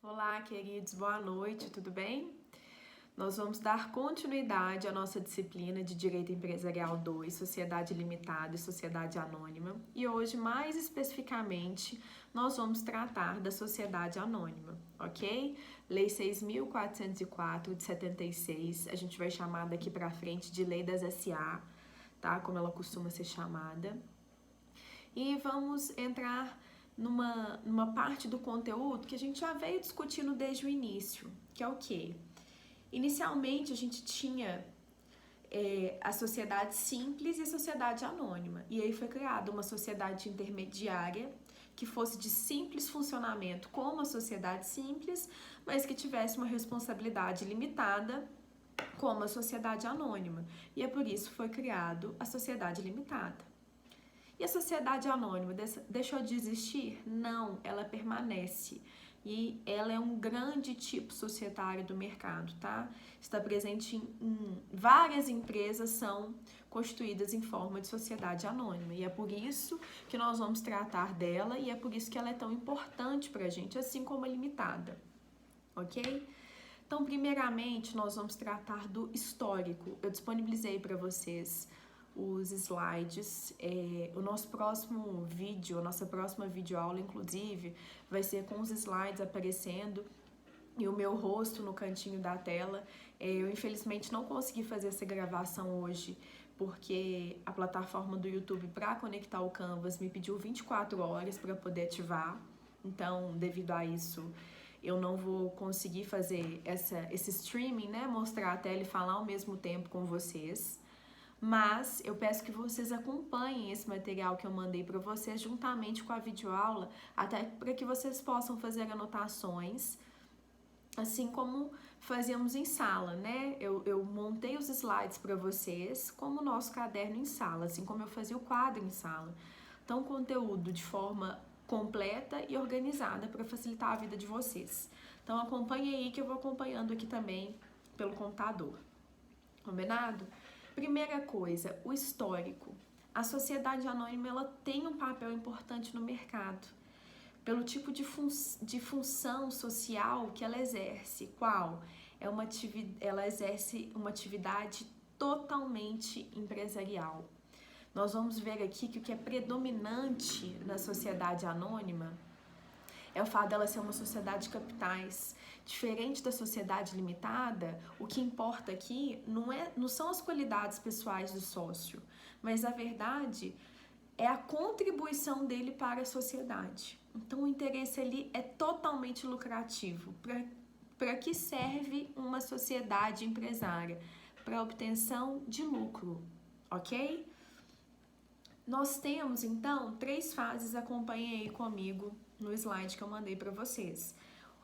Olá, queridos, boa noite, tudo bem? Nós vamos dar continuidade à nossa disciplina de Direito Empresarial 2, Sociedade Limitada e Sociedade Anônima, e hoje, mais especificamente, nós vamos tratar da Sociedade Anônima, ok? Lei 6.404 de 76, a gente vai chamar daqui para frente de Lei das SA, tá? Como ela costuma ser chamada. E vamos entrar numa parte do conteúdo que a gente já veio discutindo desde o início, que é o quê? Inicialmente a gente tinha a sociedade simples e a sociedade anônima, e aí foi criada uma sociedade intermediária que fosse de simples funcionamento como a sociedade simples, mas que tivesse uma responsabilidade limitada como a sociedade anônima, e é por isso que foi criado a sociedade limitada. E a sociedade anônima deixou de existir? Não, ela permanece. E ela é um grande tipo societário do mercado, tá? Está presente em várias empresas, são constituídas em forma de sociedade anônima. E é por isso que nós vamos tratar dela e é por isso que ela é tão importante pra gente, assim como a limitada, ok? Então, primeiramente, nós vamos tratar do histórico. Eu disponibilizei para vocês os slides. O nosso próximo vídeo, a nossa próxima videoaula, inclusive, vai ser com os slides aparecendo e o meu rosto no cantinho da tela. Eu, infelizmente, não consegui fazer essa gravação hoje, porque a plataforma do YouTube para conectar o Canvas me pediu 24 horas para poder ativar. Então, devido a isso, eu não vou conseguir fazer esse streaming, né? Mostrar a tela e falar ao mesmo tempo com vocês. Mas eu peço que vocês acompanhem esse material que eu mandei para vocês juntamente com a videoaula, até para que vocês possam fazer anotações, assim como fazíamos em sala, né? Eu montei os slides para vocês como o nosso caderno em sala, assim como eu fazia o quadro em sala. Então, conteúdo de forma completa e organizada para facilitar a vida de vocês. Então, acompanhe aí que eu vou acompanhando aqui também pelo computador. Combinado? Primeira coisa, o histórico. A sociedade anônima ela tem um papel importante no mercado, pelo tipo de função social que ela exerce. Qual? Ela exerce uma atividade totalmente empresarial. Nós vamos ver aqui que o que é predominante na sociedade anônima é o fato dela ser uma sociedade de capitais. Diferente da sociedade limitada, o que importa aqui não são as qualidades pessoais do sócio, mas a verdade é a contribuição dele para a sociedade. Então o interesse ali é totalmente lucrativo. Para que serve uma sociedade empresária? Para a obtenção de lucro, ok? Nós temos então 3 fases, acompanhem aí comigo no slide que eu mandei para vocês.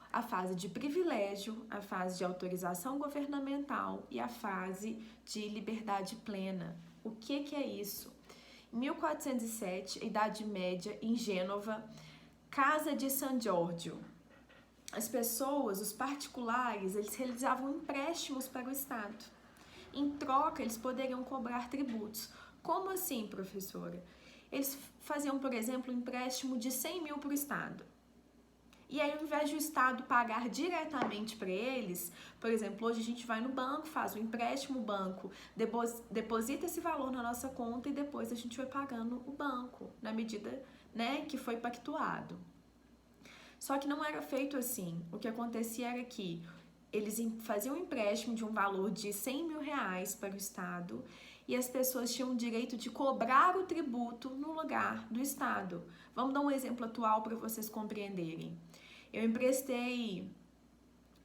A fase de privilégio, a fase de autorização governamental e a fase de liberdade plena. O que é isso? Em 1407, Idade Média, em Gênova, Casa de San Giorgio, as pessoas, os particulares, eles realizavam empréstimos para o Estado. Em troca, eles poderiam cobrar tributos. Como assim, professora? Eles faziam, por exemplo, um empréstimo de 100 mil para o Estado. E aí, ao invés de o Estado pagar diretamente para eles, por exemplo, hoje a gente vai no banco, faz o empréstimo, o banco deposita esse valor na nossa conta e depois a gente vai pagando o banco, na medida, né, que foi pactuado. Só que não era feito assim. O que acontecia era que eles faziam um empréstimo de um valor de 100 mil reais para o Estado e as pessoas tinham o direito de cobrar o tributo no lugar do Estado. Vamos dar um exemplo atual para vocês compreenderem. Eu emprestei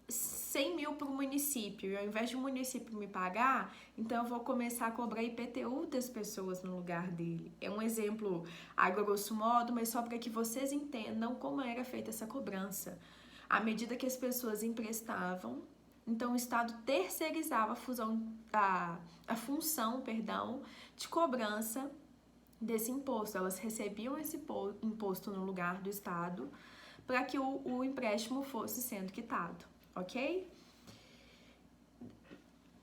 100 mil para o município e ao invés de o município me pagar, então eu vou começar a cobrar IPTU das pessoas no lugar dele. É um exemplo a grosso modo, mas só para que vocês entendam como era feita essa cobrança. À medida que as pessoas emprestavam, então o Estado terceirizava a função de cobrança desse imposto. Elas recebiam esse imposto no lugar do Estado para que o empréstimo fosse sendo quitado, ok?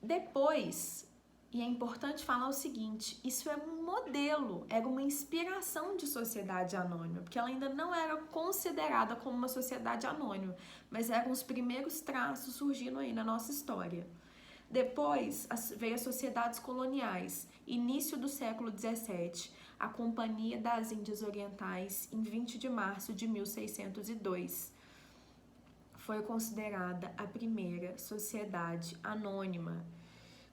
Depois E é importante falar o seguinte, isso era um modelo, era uma inspiração de sociedade anônima, porque ela ainda não era considerada como uma sociedade anônima, mas eram os primeiros traços surgindo aí na nossa história. Depois veio as sociedades coloniais, início do século XVII, a Companhia das Índias Orientais, em 20 de março de 1602. Foi considerada a primeira sociedade anônima,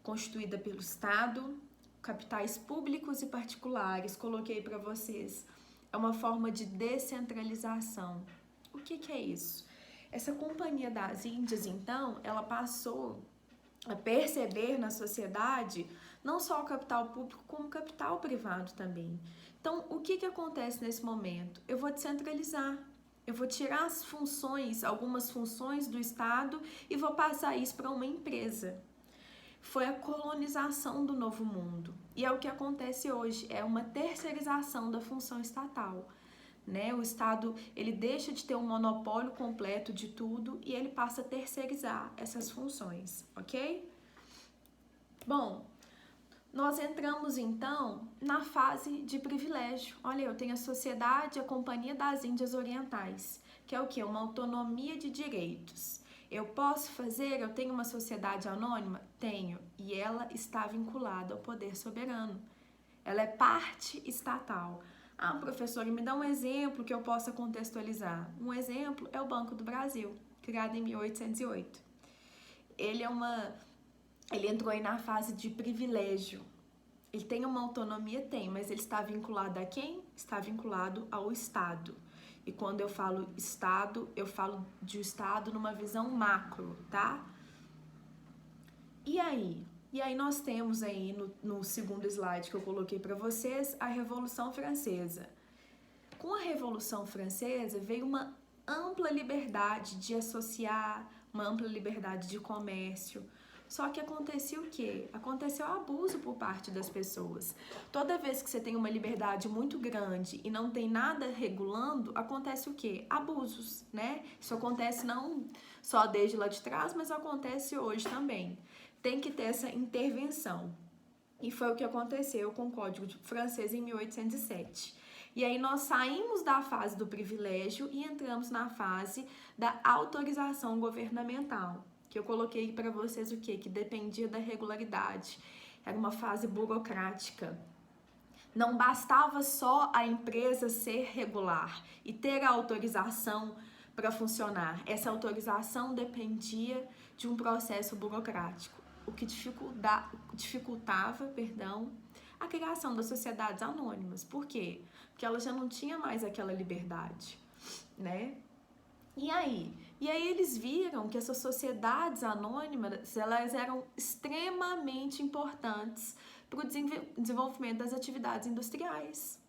constituída pelo Estado, capitais públicos e particulares. Coloquei para vocês. É uma forma de descentralização. O que é isso? Essa Companhia das Índias, então, ela passou a perceber na sociedade não só o capital público, como o capital privado também. Então, o que acontece nesse momento? Eu vou descentralizar. Eu vou tirar as funções, algumas funções do Estado e vou passar isso para uma empresa. Foi a colonização do novo mundo. E é o que acontece hoje, é uma terceirização da função estatal. Né? O Estado, ele deixa de ter um monopólio completo de tudo e ele passa a terceirizar essas funções, ok? Bom, nós entramos então na fase de privilégio. Olha, eu tenho a sociedade, a Companhia das Índias Orientais, que é o quê? Uma autonomia de direitos. Eu posso fazer, eu tenho uma sociedade anônima? Tenho, e ela está vinculada ao poder soberano. Ela é parte estatal. Ah, professora, me dá um exemplo que eu possa contextualizar. Um exemplo é o Banco do Brasil, criado em 1808. Ele entrou aí na fase de privilégio. Ele tem uma autonomia? Tem, mas ele está vinculado a quem? Está vinculado ao Estado. E quando eu falo Estado, eu falo de Estado numa visão macro, tá? E aí? E aí nós temos aí no segundo slide que eu coloquei para vocês, a Revolução Francesa. Com a Revolução Francesa veio uma ampla liberdade de associar, uma ampla liberdade de comércio. Só que acontecia o quê? Aconteceu abuso por parte das pessoas. Toda vez que você tem uma liberdade muito grande e não tem nada regulando, acontece o quê? Abusos, né? Isso acontece não só desde lá de trás, mas acontece hoje também. Tem que ter essa intervenção. E foi o que aconteceu com o Código Francês em 1807. E aí nós saímos da fase do privilégio e entramos na fase da autorização governamental, que eu coloquei para vocês o quê? Que dependia da regularidade. Era uma fase burocrática. Não bastava só a empresa ser regular e ter a autorização para funcionar. Essa autorização dependia de um processo burocrático, o que dificultava, a criação das sociedades anônimas. Por quê? Porque ela já não tinha mais aquela liberdade, né? E aí eles viram que essas sociedades anônimas, elas eram extremamente importantes para o desenvolvimento das atividades industriais.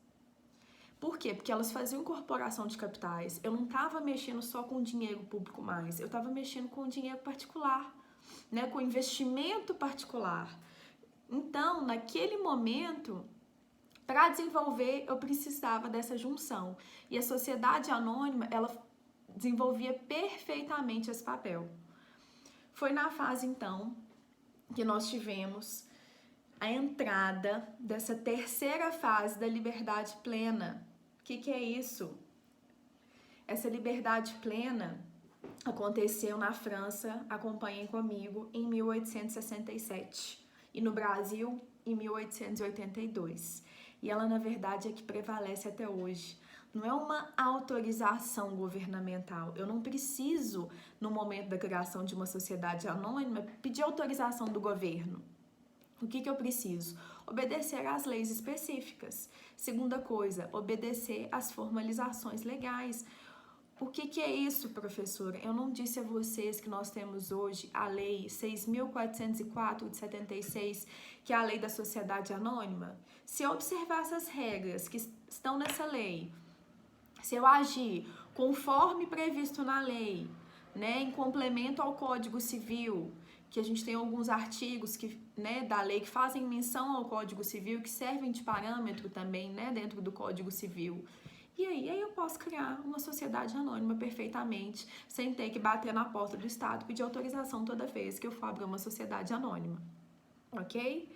Por quê? Porque elas faziam incorporação de capitais. Eu não estava mexendo só com dinheiro público mais, eu estava mexendo com dinheiro particular, né? Com investimento particular. Então, naquele momento, para desenvolver, eu precisava dessa junção. E a sociedade anônima, ela desenvolvia perfeitamente esse papel. Foi na fase, então, que nós tivemos a entrada dessa terceira fase da liberdade plena. O que é isso? Essa liberdade plena aconteceu na França, acompanhem comigo, em 1867 e no Brasil, em 1882. E ela, na verdade, é que prevalece até hoje. Não é uma autorização governamental. Eu não preciso, no momento da criação de uma sociedade anônima, pedir autorização do governo. O que eu preciso? Obedecer às leis específicas. Segunda coisa, obedecer às formalizações legais. O que é isso, professora? Eu não disse a vocês que nós temos hoje a Lei 6.404 de 76, que é a Lei da Sociedade Anônima? Se eu observar essas regras que estão nessa lei, se eu agir conforme previsto na lei, né, em complemento ao Código Civil, que a gente tem alguns artigos que, né, da lei que fazem menção ao Código Civil, que servem de parâmetro também, né, dentro do Código Civil. E aí eu posso criar uma sociedade anônima perfeitamente, sem ter que bater na porta do Estado e pedir autorização toda vez que eu for abrir uma sociedade anônima, ok?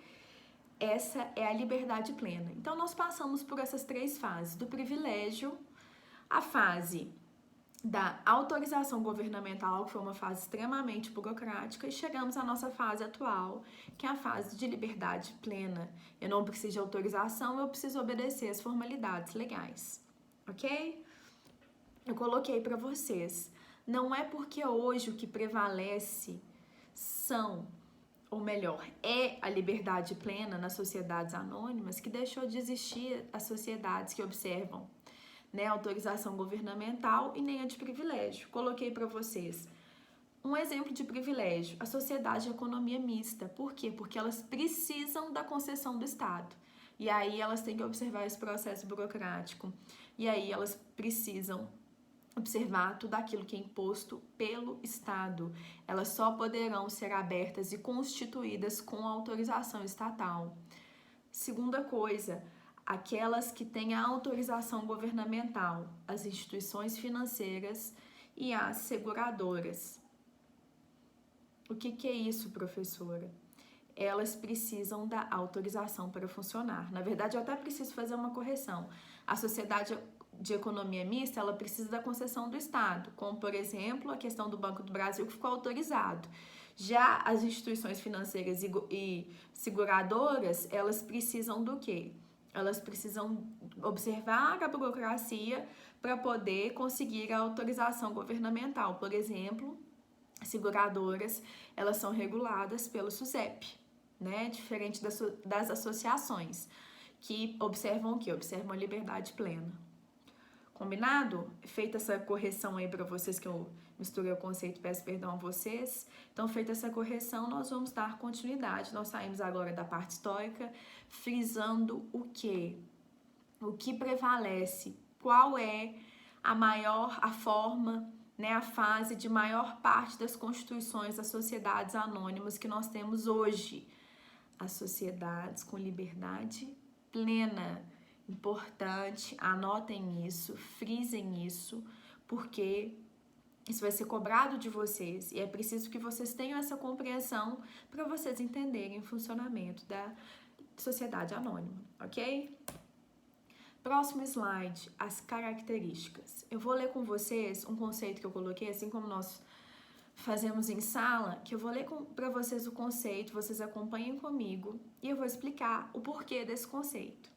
essa é a liberdade plena. Então, nós passamos por essas 3 fases, do privilégio, a fase da autorização governamental, que foi uma fase extremamente burocrática, e chegamos à nossa fase atual, que é a fase de liberdade plena. Eu não preciso de autorização, eu preciso obedecer às formalidades legais, ok? Eu coloquei para vocês, não é porque hoje o que prevalece são, ou melhor, é a liberdade plena nas sociedades anônimas que deixou de existir as sociedades que observam, né, autorização governamental e nem a de privilégio. Coloquei para vocês um exemplo de privilégio, a sociedade de economia mista. Por quê? Porque elas precisam da concessão do Estado. E aí elas têm que observar esse processo burocrático. E aí elas precisam observar tudo aquilo que é imposto pelo Estado. Elas só poderão ser abertas e constituídas com autorização estatal. Segunda coisa, aquelas que têm a autorização governamental, as instituições financeiras e as seguradoras. O que é isso, professora? Elas precisam da autorização para funcionar. Na verdade, eu até preciso fazer uma correção. A sociedade de economia mista, ela precisa da concessão do Estado, como, por exemplo, a questão do Banco do Brasil, que ficou autorizado. Já as instituições financeiras e seguradoras, elas precisam do quê? Elas precisam observar a burocracia para poder conseguir a autorização governamental. Por exemplo, seguradoras, elas são reguladas pelo SUSEP, né? Diferente das associações, que observam o quê? Observam a liberdade plena. Combinado? Feita essa correção aí para vocês, que eu misturei o conceito, peço perdão a vocês. Então, feita essa correção, nós vamos dar continuidade. Nós saímos agora da parte histórica, frisando o quê? O que prevalece? Qual é a forma, né, a fase de maior parte das constituições das sociedades anônimas que nós temos hoje? As sociedades com liberdade plena. Importante, anotem isso, frisem isso, porque isso vai ser cobrado de vocês e é preciso que vocês tenham essa compreensão para vocês entenderem o funcionamento da sociedade anônima, ok? Próximo slide, as características. Eu vou ler com vocês um conceito que eu coloquei, assim como nós fazemos em sala, que eu vou ler para vocês o conceito, vocês acompanhem comigo e eu vou explicar o porquê desse conceito.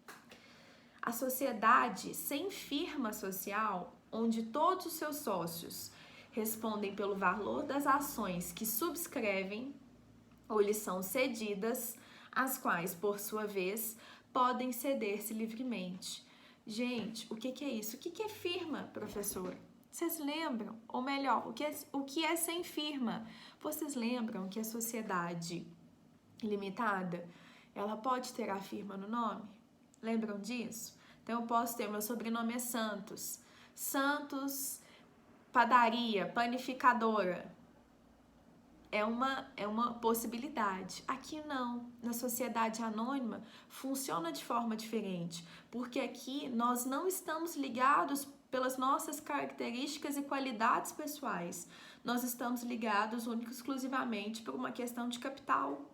A sociedade sem firma social, onde todos os seus sócios respondem pelo valor das ações que subscrevem ou lhes são cedidas, as quais, por sua vez, podem ceder-se livremente. Gente, o que é isso? O que é firma, professora? Vocês lembram? Ou melhor, o que é sem firma? Vocês lembram que a sociedade limitada, ela pode ter a firma no nome? Lembram disso? Então, eu posso ter, meu sobrenome é Santos. Santos, padaria, panificadora. É uma possibilidade. Aqui não. Na sociedade anônima, funciona de forma diferente. Porque aqui nós não estamos ligados pelas nossas características e qualidades pessoais. Nós estamos ligados única e exclusivamente por uma questão de capital,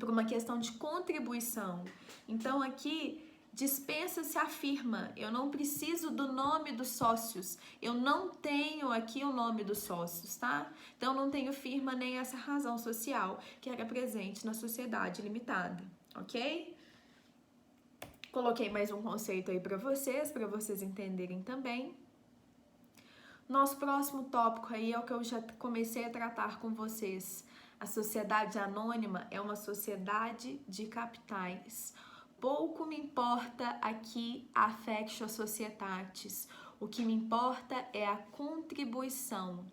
por uma questão de contribuição. Então, aqui dispensa-se a firma. Eu não preciso do nome dos sócios. Eu não tenho aqui o nome dos sócios, tá? Então, não tenho firma nem essa razão social que era presente na sociedade limitada, ok? Coloquei mais um conceito aí para vocês entenderem também. Nosso próximo tópico aí é o que eu já comecei a tratar com vocês. A sociedade anônima é uma sociedade de capitais. Pouco me importa aqui a affectio societatis. O que me importa é a contribuição,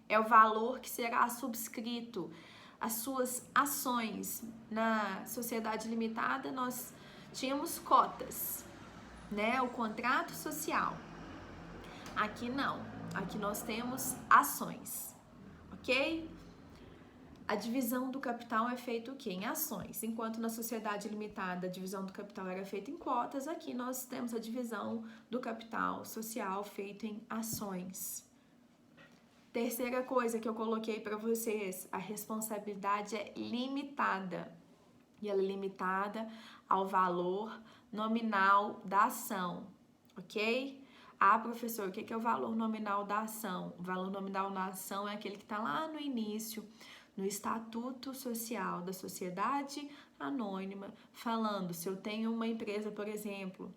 é o valor que será subscrito. As suas ações. Na sociedade limitada, nós tínhamos cotas, né? O contrato social. Aqui não. Aqui nós temos ações, ok? A divisão do capital é feita o quê? Em ações. Enquanto na sociedade limitada a divisão do capital era feita em cotas, aqui nós temos a divisão do capital social feita em ações. Terceira coisa que eu coloquei para vocês, a responsabilidade é limitada. e ela é limitada ao valor nominal da ação, ok? Ah, professor, o que é o valor nominal da ação? O valor nominal da ação é aquele que está lá no início, no Estatuto Social da Sociedade Anônima, falando se eu tenho uma empresa, por exemplo,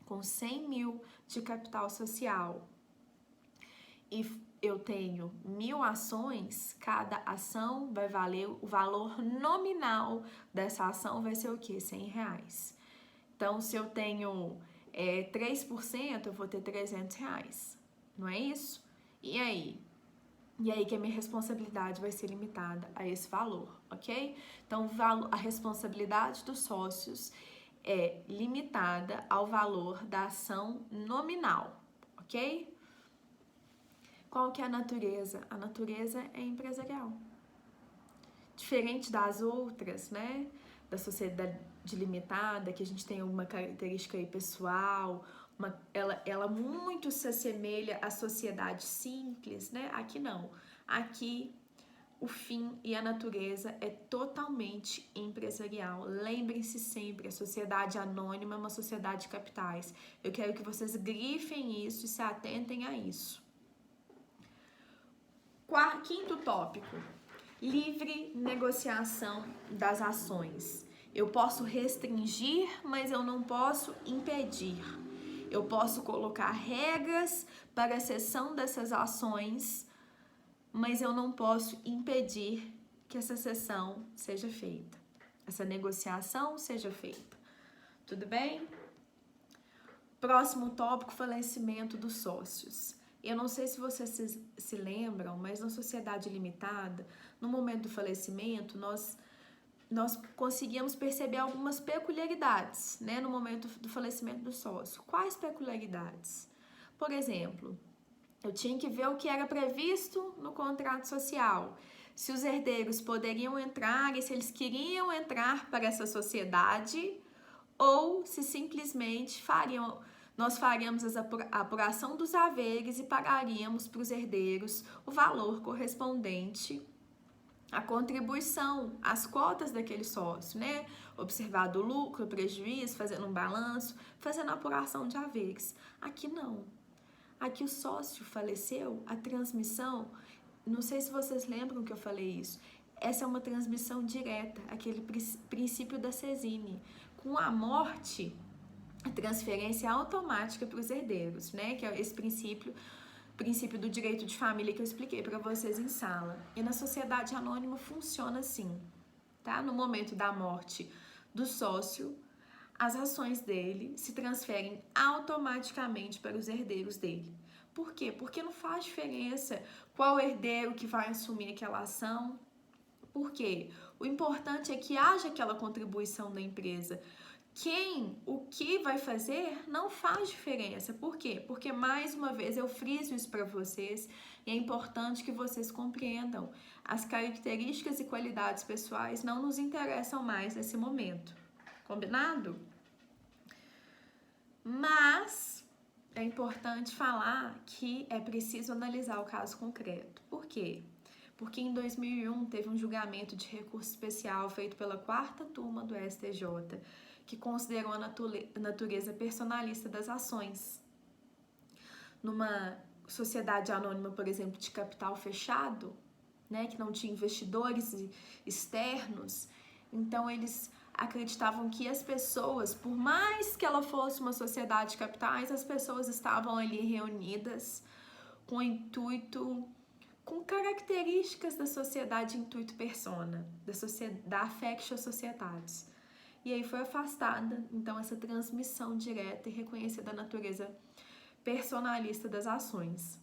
com 100 mil de capital social e eu tenho 1000 ações, cada ação vai valer, o valor nominal dessa ação vai ser o quê? R$100. Então, se eu tenho 3%, eu vou ter R$300, não é isso? E aí? E aí que a minha responsabilidade vai ser limitada a esse valor, ok? Então, a responsabilidade dos sócios é limitada ao valor da ação nominal, ok? Qual que é a natureza? A natureza é empresarial. Diferente das outras, né? Da sociedade limitada, que a gente tem uma característica aí pessoal, ela muito se assemelha à sociedade simples, né? Aqui não. Aqui o fim e a natureza é totalmente empresarial. Lembrem-se sempre, a sociedade anônima é uma sociedade de capitais. Eu quero que vocês grifem isso e se atentem a isso. Quinto tópico, livre negociação das ações. Eu posso restringir, mas eu não posso impedir. Eu posso colocar regras para a cessão dessas ações, mas eu não posso impedir que essa cessão seja feita, essa negociação seja feita. Tudo bem? Próximo tópico, falecimento dos sócios. Eu não sei se vocês se lembram, mas na sociedade limitada, no momento do falecimento, nós conseguíamos perceber algumas peculiaridades, né, no momento do falecimento do sócio. Quais peculiaridades? Por exemplo, eu tinha que ver o que era previsto no contrato social, se os herdeiros poderiam entrar e se eles queriam entrar para essa sociedade ou se simplesmente nós faríamos a apuração dos haveres e pagaríamos para os herdeiros o valor correspondente à contribuição, às cotas daquele sócio, né? Observado o lucro, o prejuízo, fazendo um balanço, fazendo a apuração de haveres. Aqui não. Aqui o sócio faleceu, a transmissão, não sei se vocês lembram que eu falei isso, essa é uma transmissão direta, aquele princípio da Cesine. Com a morte, a transferência é automática para os herdeiros, né? Que é esse princípio do direito de família que eu expliquei para vocês em sala. E na sociedade anônima funciona assim, tá? No momento da morte do sócio, as ações dele se transferem automaticamente para os herdeiros dele. Por quê? Porque não faz diferença qual herdeiro que vai assumir aquela ação. Por quê? O importante é que haja aquela contribuição da empresa. O que vai fazer não faz diferença. Por quê? Porque, mais uma vez, eu friso isso para vocês e é importante que vocês compreendam. As características e qualidades pessoais não nos interessam mais nesse momento. Combinado? Mas é importante falar que é preciso analisar o caso concreto. Por quê? Porque em 2001 teve um julgamento de recurso especial feito pela 4ª turma do STJ, que considerou a natureza personalista das ações. Numa sociedade anônima, por exemplo, de capital fechado, né, que não tinha investidores externos, então eles acreditavam que as pessoas, por mais que ela fosse uma sociedade de capitais, as pessoas estavam ali reunidas com o intuito, com características da sociedade intuito persona, da affectio societatis. E aí foi afastada, então, essa transmissão direta e reconhecida a natureza personalista das ações.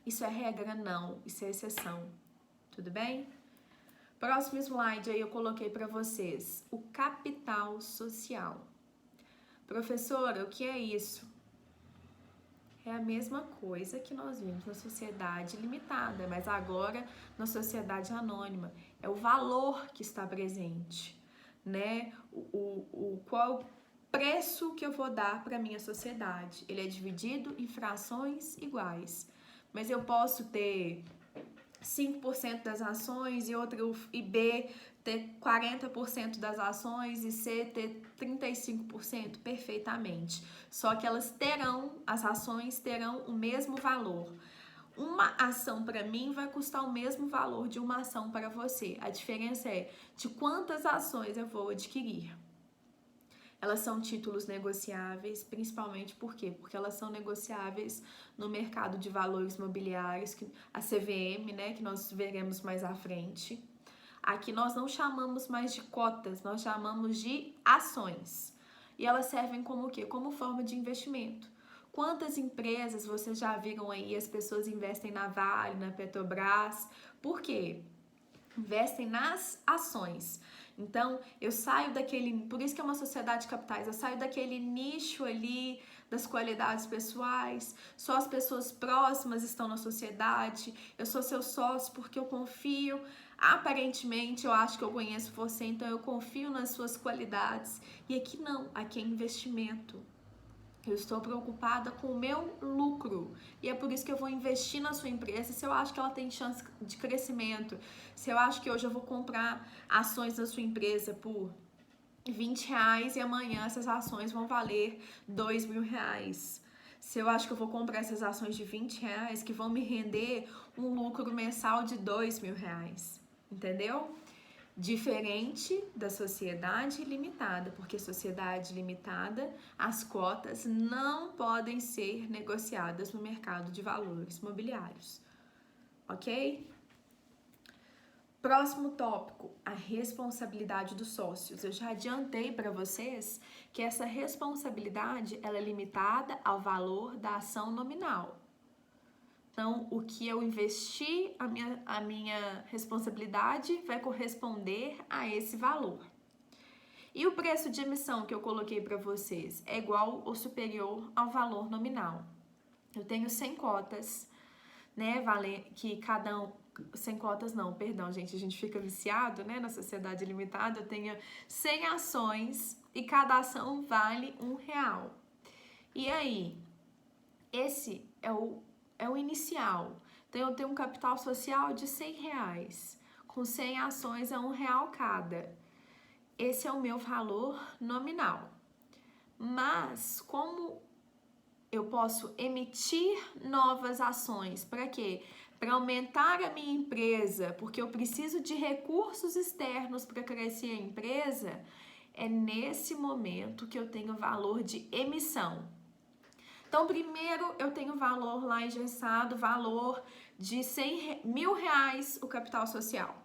Isso é regra? Não, isso é exceção. Tudo bem? Próximo slide aí eu coloquei para vocês, o capital social. Professora, o que é isso? É a mesma coisa que nós vimos na sociedade limitada, mas agora na sociedade anônima. É o valor que está presente, né? Qual preço que eu vou dar para a minha sociedade. Ele é dividido em frações iguais, mas eu posso ter 5% das ações e B ter 40% das ações e C ter 35%, perfeitamente. Só que as ações terão o mesmo valor. Uma ação para mim vai custar o mesmo valor de uma ação para você. A diferença é de quantas ações eu vou adquirir. Elas são títulos negociáveis, principalmente por quê? Porque elas são negociáveis no mercado de valores mobiliários, a CVM, né, que nós veremos mais à frente. Aqui nós não chamamos mais de cotas, nós chamamos de ações. E elas servem como o quê? Como forma de investimento. Quantas empresas vocês já viram aí, as pessoas investem na Vale, na Petrobras? Por quê? Investem nas ações. Então, eu saio daquele... Por isso que é uma sociedade de capitais. Eu saio daquele nicho ali das qualidades pessoais. Só as pessoas próximas estão na sociedade. Eu sou seu sócio porque eu confio. Aparentemente, eu acho que eu conheço você, então eu confio nas suas qualidades. E aqui não. Aqui é investimento. Eu estou preocupada com o meu lucro e é por isso que eu vou investir na sua empresa se eu acho que ela tem chance de crescimento, se eu acho que hoje eu vou comprar ações da sua empresa por R$20 e amanhã essas ações vão valer R$2.000. Se eu acho que eu vou comprar essas ações de R$20 que vão me render um lucro mensal de R$2.000, entendeu? Diferente da sociedade limitada, porque sociedade limitada, as cotas não podem ser negociadas no mercado de valores mobiliários, ok? Próximo tópico, a responsabilidade dos sócios. Eu já adiantei para vocês que essa responsabilidade ela é limitada ao valor da ação nominal. Então, o que eu investi, a minha responsabilidade vai corresponder a esse valor. E o preço de emissão que eu coloquei para vocês é igual ou superior ao valor nominal. Eu tenho 100 cotas, né, que cada um... 100 cotas não, perdão, gente, a gente fica viciado, né, na sociedade limitada. Eu tenho 100 ações e cada ação vale R$1. E aí, esse é o inicial. Então, eu tenho um capital social de R$100. Com 100 ações é R$1 cada. Esse é o meu valor nominal. Mas, como eu posso emitir novas ações? Para quê? Para aumentar a minha empresa, porque eu preciso de recursos externos para crescer a empresa, é nesse momento que eu tenho valor de emissão. Então, primeiro eu tenho valor lá engessado, valor de R$1.000 o capital social,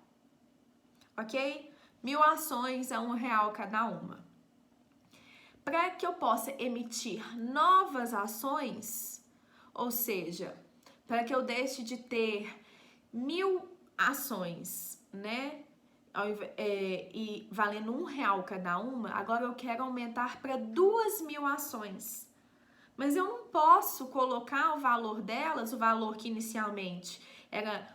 ok? 1.000 ações a R$1 cada uma. Para que eu possa emitir novas ações, ou seja, para que eu deixe de ter 1.000 ações, né? E valendo R$1 cada uma, agora eu quero aumentar para 2.000 ações. Mas eu não posso colocar o valor delas, o valor que inicialmente era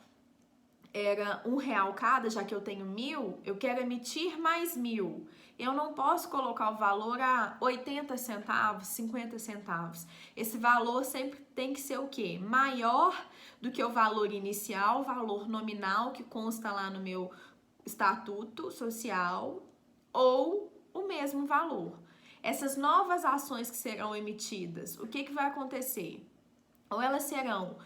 R$1 cada, já que eu tenho 1.000, eu quero emitir mais 1.000. Eu não posso colocar o valor a 80 centavos, 50 centavos. Esse valor sempre tem que ser o quê? Maior do que o valor inicial, o valor nominal que consta lá no meu estatuto social, ou o mesmo valor. Essas novas ações que serão emitidas, o que vai acontecer? Ou elas serão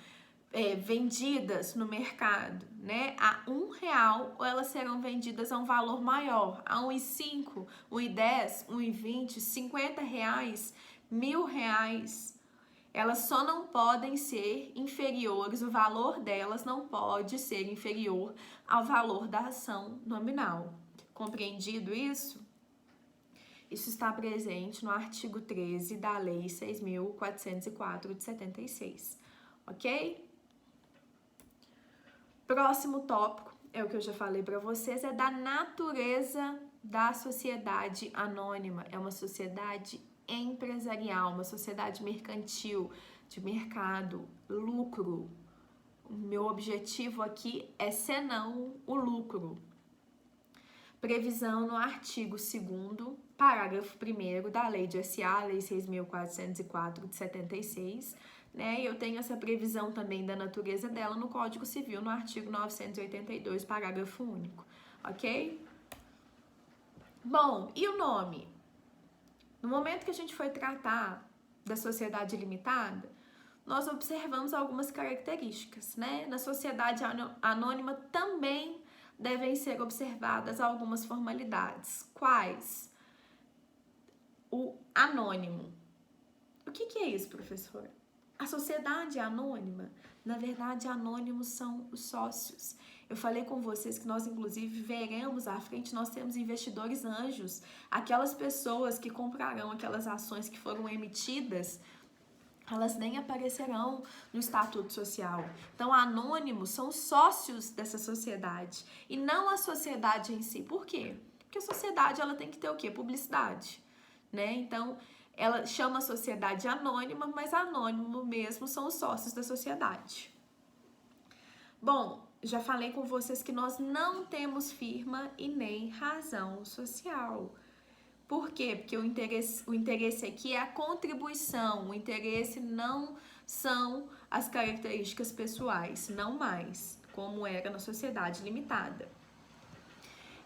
vendidas no mercado, né, a R$1, ou elas serão vendidas a um valor maior, a R$1,05, R$1,10, R$1,20, R$50, R$1.000. Elas só não podem ser inferiores, o valor delas não pode ser inferior ao valor da ação nominal. Compreendido isso? Isso está presente no artigo 13 da Lei 6.404 de 76, ok? Próximo tópico, é o que eu já falei para vocês, é da natureza da sociedade anônima. É uma sociedade empresarial, uma sociedade mercantil, de mercado, lucro. O meu objetivo aqui é senão o lucro. Previsão no artigo 2º, parágrafo 1º da Lei de SA, Lei 6.404 de 76, né? Eu tenho essa previsão também da natureza dela no Código Civil, no artigo 982, parágrafo único, ok? Bom, e o nome? No momento que a gente foi tratar da sociedade limitada, nós observamos algumas características, né? Na sociedade anônima também devem ser observadas algumas formalidades. Quais? O anônimo. O que é isso, professora? A sociedade anônima, na verdade, anônimos são os sócios. Eu falei com vocês que nós, inclusive, veremos à frente, nós temos investidores anjos, aquelas pessoas que comprarão aquelas ações que foram emitidas, elas nem aparecerão no estatuto social. Então, anônimos são sócios dessa sociedade e não a sociedade em si. Por quê? Porque a sociedade ela tem que ter o quê? Publicidade, né? Então, ela chama a sociedade anônima, mas anônimo mesmo são os sócios da sociedade. Bom, já falei com vocês que nós não temos firma e nem razão social. Por quê? Porque o interesse aqui é a contribuição, o interesse não são as características pessoais, não mais, como era na sociedade limitada.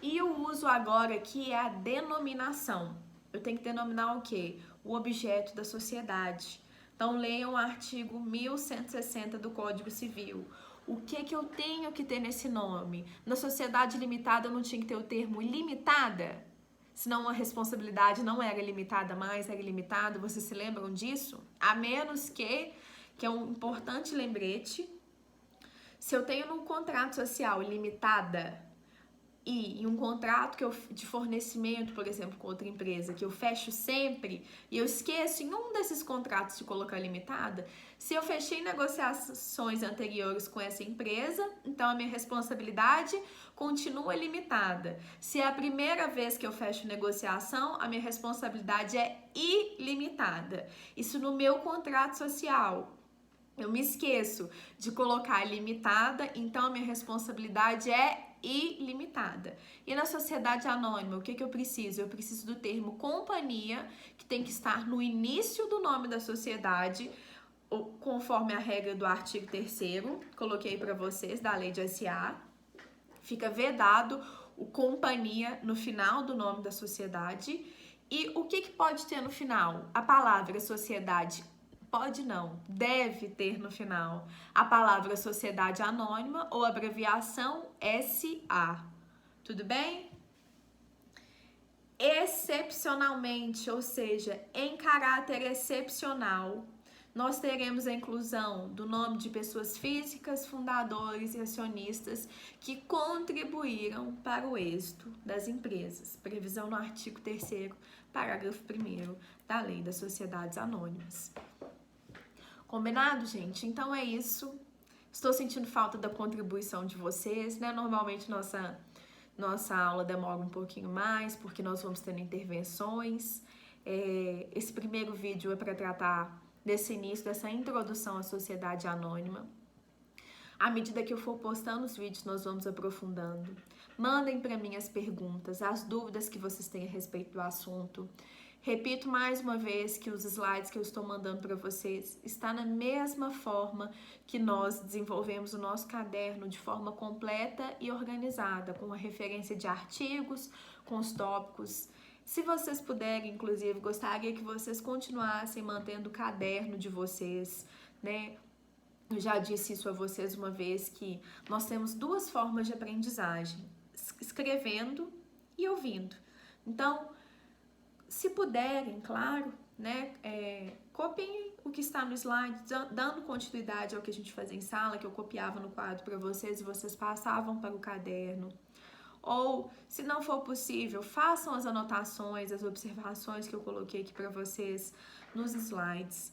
E o uso agora aqui é a denominação. Eu tenho que denominar o quê? O objeto da sociedade. Então, leiam o artigo 1160 do Código Civil. O que eu tenho que ter nesse nome? Na sociedade limitada eu não tinha que ter o termo limitada? Senão a responsabilidade não era limitada mais, era ilimitada. Vocês se lembram disso? A menos que é um importante lembrete, se eu tenho num contrato social limitada e em um contrato de fornecimento, por exemplo, com outra empresa, que eu fecho sempre e eu esqueço em um desses contratos de colocar limitada, se eu fechei negociações anteriores com essa empresa, então a minha responsabilidade continua limitada. Se é a primeira vez que eu fecho negociação, a minha responsabilidade é ilimitada. Isso no meu contrato social. Eu me esqueço de colocar limitada, então a minha responsabilidade é ilimitada. E na sociedade anônima, o que eu preciso? Eu preciso do termo companhia, que tem que estar no início do nome da sociedade, conforme a regra do artigo 3º, coloquei para vocês, da lei de SA. Fica vedado o companhia no final do nome da sociedade. E o que pode ter no final? A palavra sociedade. Pode não, deve ter no final a palavra sociedade anônima ou abreviação SA. Tudo bem? Excepcionalmente, ou seja, em caráter excepcional, nós teremos a inclusão do nome de pessoas físicas, fundadores e acionistas que contribuíram para o êxito das empresas. Previsão no artigo 3º, parágrafo 1º da Lei das Sociedades Anônimas. Combinado, gente? Então é isso. Estou sentindo falta da contribuição de vocês, né? Normalmente nossa aula demora um pouquinho mais, porque nós vamos tendo intervenções. Esse primeiro vídeo é para tratar desse início, dessa introdução à sociedade anônima. À medida que eu for postando os vídeos, nós vamos aprofundando. Mandem para mim as perguntas, as dúvidas que vocês têm a respeito do assunto. Repito mais uma vez que os slides que eu estou mandando para vocês está na mesma forma que nós desenvolvemos o nosso caderno, de forma completa e organizada, com a referência de artigos, com os tópicos. Se vocês puderem, inclusive, gostaria que vocês continuassem mantendo o caderno de vocês, né? Eu já disse isso a vocês uma vez, que nós temos duas formas de aprendizagem, escrevendo e ouvindo. Então, se puderem, claro, né, copiem o que está no slide, dando continuidade ao que a gente fazia em sala, que eu copiava no quadro para vocês e vocês passavam para o caderno. Ou, se não for possível, façam as anotações, as observações que eu coloquei aqui para vocês nos slides.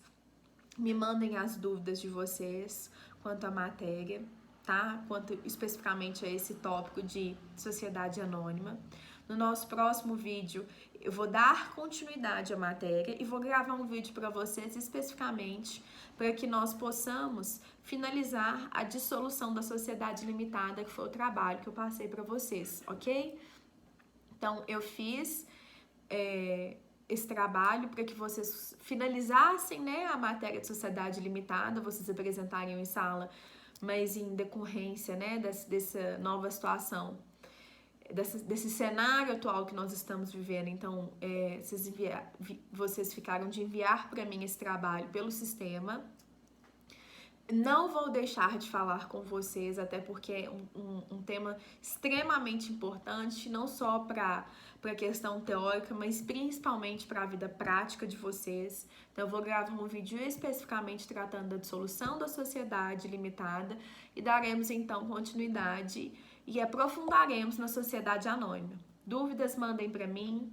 Me mandem as dúvidas de vocês quanto à matéria, tá? Quanto especificamente a esse tópico de sociedade anônima. No nosso próximo vídeo, eu vou dar continuidade à matéria e vou gravar um vídeo para vocês especificamente para que nós possamos finalizar a dissolução da sociedade limitada, que foi o trabalho que eu passei para vocês, ok? Então, eu fiz esse trabalho para que vocês finalizassem, né, a matéria de sociedade limitada, vocês apresentariam em sala, mas em decorrência, né, dessa nova situação, desse cenário atual que nós estamos vivendo. Então, vocês ficaram de enviar para mim esse trabalho pelo sistema. Não vou deixar de falar com vocês, até porque é um tema extremamente importante, não só para a questão teórica, mas principalmente para a vida prática de vocês. Então, eu vou gravar um vídeo especificamente tratando da dissolução da sociedade limitada e daremos, então, continuidade e aprofundaremos na sociedade anônima. Dúvidas, mandem para mim,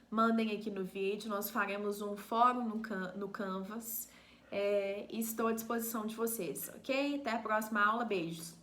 mandem aqui no vídeo, nós faremos um fórum no Canvas. E estou à disposição de vocês, ok? Até a próxima aula, beijos!